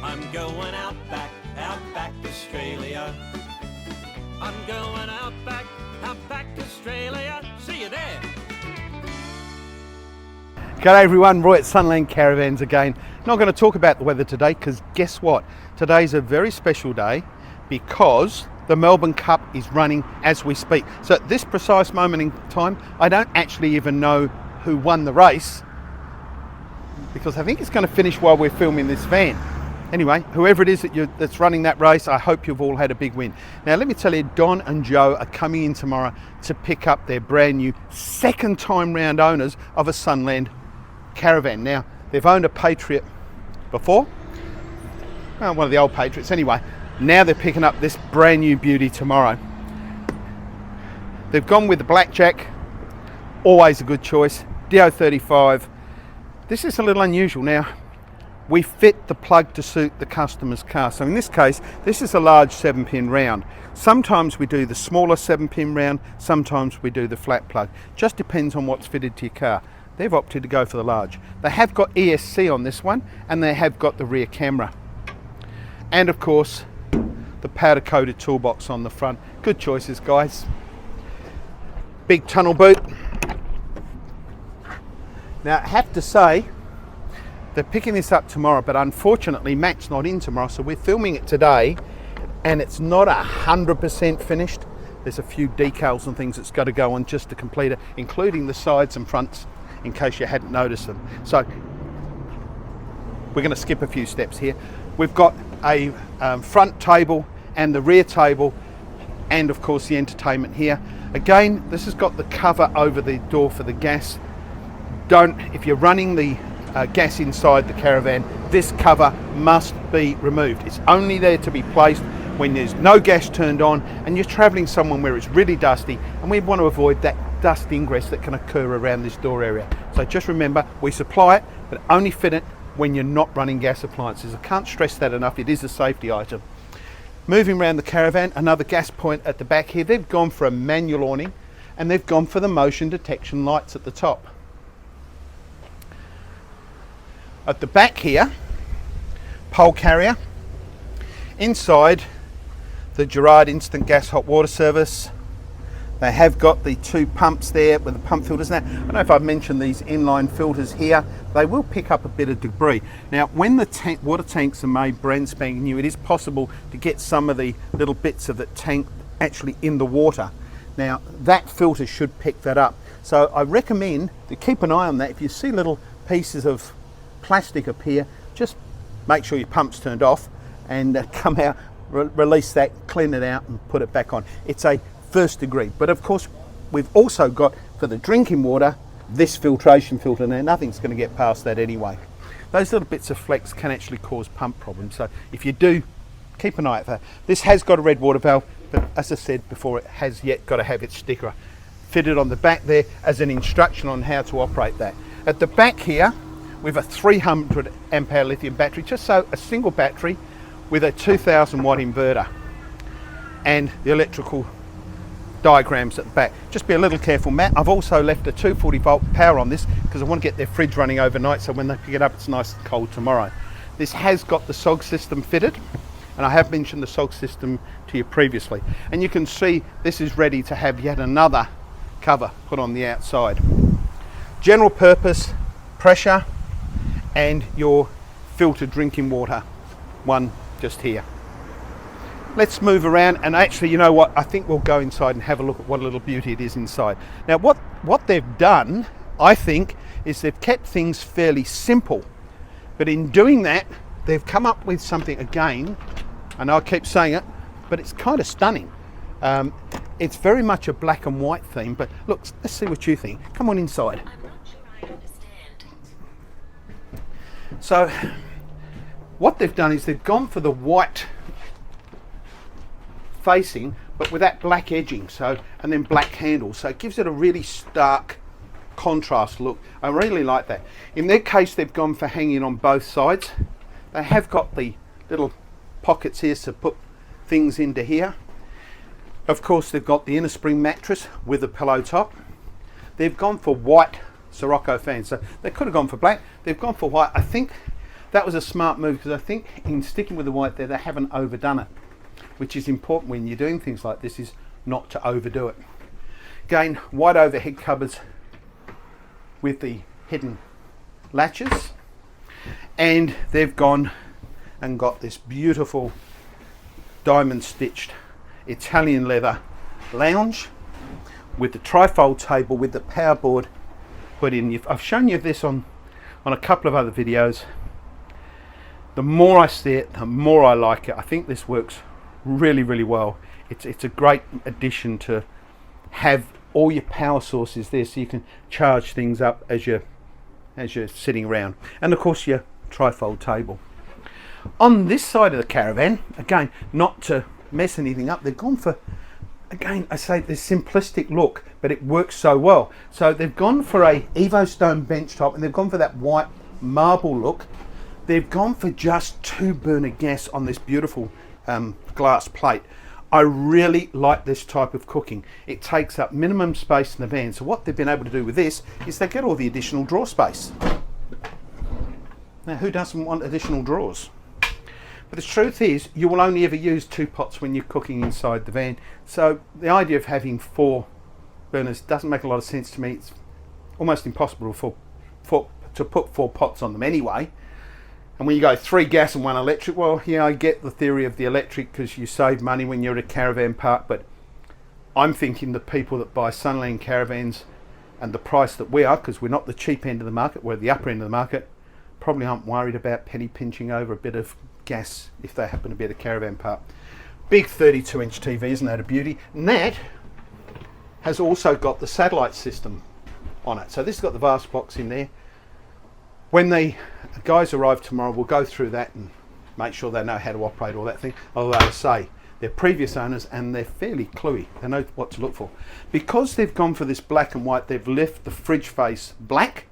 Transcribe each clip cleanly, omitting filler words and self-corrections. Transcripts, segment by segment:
I'm going out back Australia. I'm going out back Australia. See you there. G'day everyone, Roy at Sunland Caravans again. Not going to talk about the weather today because guess what? Today's a very special day because the Melbourne Cup is running as we speak. So at this precise moment in time, I don't actually even know who won the race because I think it's going to finish while we're filming this van. Anyway, whoever it is that's running that race, I hope you've all had a big win. Now let me tell you, Don and Joe are coming in tomorrow to pick up their brand new second time round owners of a Sunland Caravan. Now, they've owned a Patriot before, well, one of the old Patriots anyway. Now they're picking up this brand new beauty tomorrow. They've gone with the Blackjack, always a good choice, DO35. This is a little unusual. Now, we fit the plug to suit the customer's car. So in this case, this is a large 7-pin round. Sometimes we do the smaller 7-pin round, sometimes we do the flat plug. Just depends on what's fitted to your car. They've opted to go for the large. They have got ESC on this one, and they have got the rear camera. And of course, the powder coated toolbox on the front. Good choices, guys. Big tunnel boot. Now I have to say, they're picking this up tomorrow, but unfortunately Matt's not in tomorrow, so we're filming it today, and it's not 100% finished. There's a few decals and things that's got to go on just to complete it, including the sides and fronts, in case you hadn't noticed them. So we're going to skip a few steps here. We've got a front table and the rear table, and of course the entertainment here. Again, this has got the cover over the door for the gas. If you're running the gas inside the caravan, this cover must be removed. It's only there to be placed when there's no gas turned on and you're traveling somewhere where it's really dusty, and we want to avoid that dust ingress that can occur around this door area. So just remember, we supply it, but only fit it when you're not running gas appliances. I can't stress that enough. It is a safety item. Moving around the caravan, another gas point at the back here. They've gone for a manual awning, and they've gone for the motion detection lights at the top. At the back here, pole carrier. Inside, the Gerard instant gas hot water service. They have got the 2 pumps there with the pump filters. Now, I don't know if I've mentioned these inline filters here. They will pick up a bit of debris. Now, when the water tanks are made brand spanking new, it is possible to get some of the little bits of the tank actually in the water. Now, that filter should pick that up. So I recommend to keep an eye on that. If you see little pieces of plastic appear, just make sure your pump's turned off and come out, release that, clean it out and put it back on. It's a first degree, but of course we've also got for the drinking water this filtration filter. Now nothing's going to get past that anyway. Those little bits of flex can actually cause pump problems, so if you do, keep an eye out for that. This has got a red water valve, but as I said before, it has yet got to have its sticker fitted on the back there as an instruction on how to operate that. At the back here we've a 300 ampere lithium battery, just so a single battery with a 2000 watt inverter, and the electrical diagrams at the back. Just be a little careful, Matt. I've also left a 240 volt power on this because I want to get their fridge running overnight, so when they pick it up it's nice and cold tomorrow. This has got the SOG system fitted, and I have mentioned the SOG system to you previously, and you can see this is ready to have yet another cover put on the outside. General purpose pressure and your filtered drinking water one just here. Let's move around, and actually, you know what, I think we'll go inside and have a look at what a little beauty it is inside. Now what they've done, I think, is they've kept things fairly simple, but in doing that they've come up with something, again, and I'll keep saying it, but it's kind of stunning. It's very much a black and white theme, but look, let's see what you think. Come on inside. I'm not sure I understand. So what they've done is they've gone for the white facing, but with that black edging, so, and then black handles, so it gives it a really stark contrast look. I really like that. In their case, they've gone for hanging on both sides. They have got the little pockets here to put things into here. Of course, they've got the inner spring mattress with a pillow top. They've gone for white Sirocco fans, so they could have gone for black. They've gone for white. I think that was a smart move, because I think in sticking with the white there, they haven't overdone it, which is important when you're doing things like this, is not to overdo it. Again, white overhead cupboards with the hidden latches, and they've gone and got this beautiful diamond stitched Italian leather lounge with the trifold table with the power board put in. I've shown you this on a couple of other videos. The more I see it, the more I like it. I think this works really, really well. It's a great addition to have all your power sources there, so you can charge things up as you're sitting around, and of course your trifold table. On this side of the caravan, again, not to mess anything up, they've gone for, again, I say this simplistic look, but it works so well. So they've gone for a Evo Stone bench top, and they've gone for that white marble look. They've gone for just 2 burner gas on this beautiful glass plate. I really like this type of cooking. It takes up minimum space in the van. So what they've been able to do with this is they get all the additional drawer space. Now, who doesn't want additional drawers? But the truth is, you will only ever use 2 pots when you're cooking inside the van. So the idea of having 4 burners doesn't make a lot of sense to me. It's almost impossible to put 4 pots on them anyway. And when you go 3 gas and 1 electric, well, yeah, I get the theory of the electric because you save money when you're at a caravan park, but I'm thinking the people that buy Sunland Caravans and the price that we are, because we're not the cheap end of the market, we're the upper end of the market, probably aren't worried about penny pinching over a bit of gas if they happen to be at a caravan park. Big 32-inch TV, isn't that a beauty? And that has also got the satellite system on it. So this has got the vast box in there. When the guys arrive tomorrow, we'll go through that and make sure they know how to operate all that thing. Although I say, they're previous owners and they're fairly cluey. They know what to look for. Because they've gone for this black and white, they've left the fridge face black.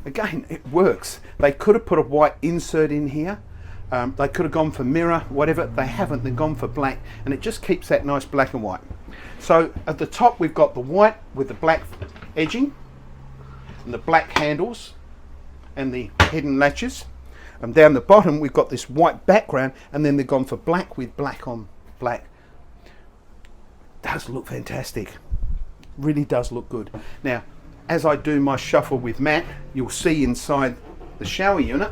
Again, it works. They could have put a white insert in here. They could have gone for mirror, whatever. They haven't. They've gone for black, and it just keeps that nice black and white. So at the top, we've got the white with the black edging and the black handles and the hidden latches, and down the bottom we've got this white background, and then they've gone for black with black on black. Does look fantastic, really does look good. Now, as I do my shuffle with Matt, you'll see inside the shower unit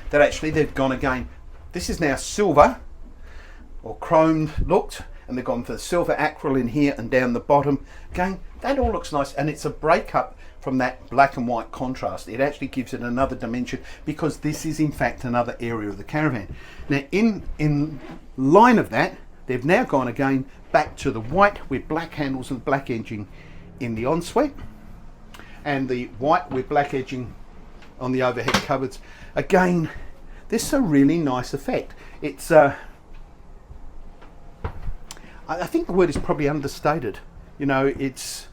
that actually they've gone again. This is now silver or chromed looked, and they've gone for the silver acryl in here and down the bottom. Again, that all looks nice, and it's a breakup from that black and white contrast. It actually gives it another dimension, because this is in fact another area of the caravan. Now in line of that, they've now gone again back to the white with black handles and black edging in the ensuite, and the white with black edging on the overhead cupboards. Again, this is a really nice effect. It's I think the word is probably understated. You know, it's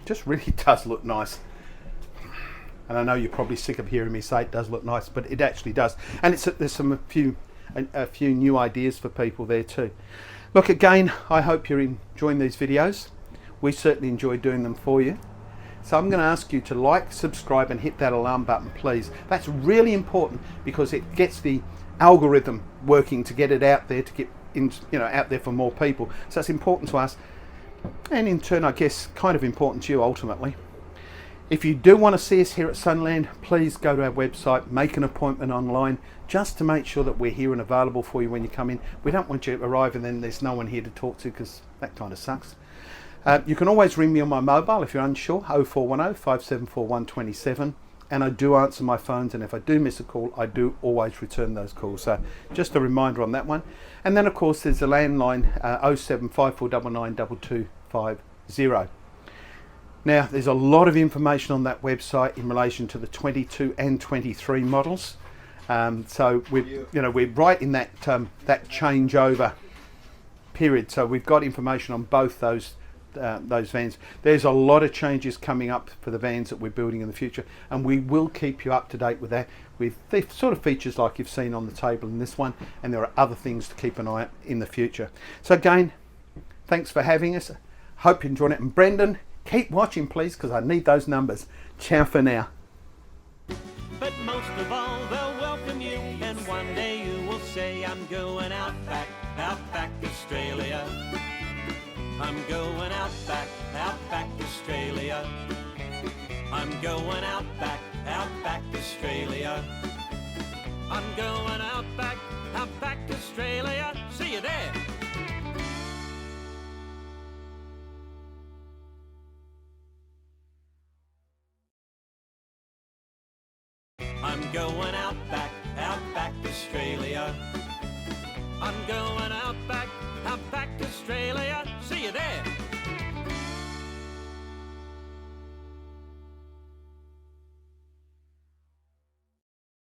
just really does look nice. And I know you're probably sick of hearing me say it does look nice, but it actually does. And there's a few new ideas for people there too. Look, again, I hope you're enjoying these videos. We certainly enjoy doing them for you. So I'm going to ask you to like, subscribe, and hit that alarm button, please. That's really important, because it gets the algorithm working to get it out there, to get out there for more people. So it's important to us, and in turn, I guess, kind of important to you ultimately. If you do want to see us here at Sunland, please go to our website, make an appointment online, just to make sure that we're here and available for you when you come in. We don't want you to arrive and then there's no one here to talk to, because that kind of sucks. You can always ring me on my mobile if you're unsure, 0410 574 127, and I do answer my phones, and if I do miss a call, I do always return those calls. So just a reminder on that one. And then of course there's a landline, 0754999 2250. Now, there's a lot of information on that website in relation to the 22 and 23 models. So we're right in that changeover period. So we've got information on both those vans. There's a lot of changes coming up for the vans that we're building in the future, and we will keep you up to date with that, with the sort of features like you've seen on the table in this one, and there are other things to keep an eye on in the future. So again, thanks for having us. Hope you enjoyed it, and Brendan, keep watching please, because I need those numbers. Ciao for now. you, and one day you will say, I'm going out back Australia. I'm going out back Australia. I'm going out back Australia. I'm going out back Australia. See you there. I'm going out back Australia. I'm going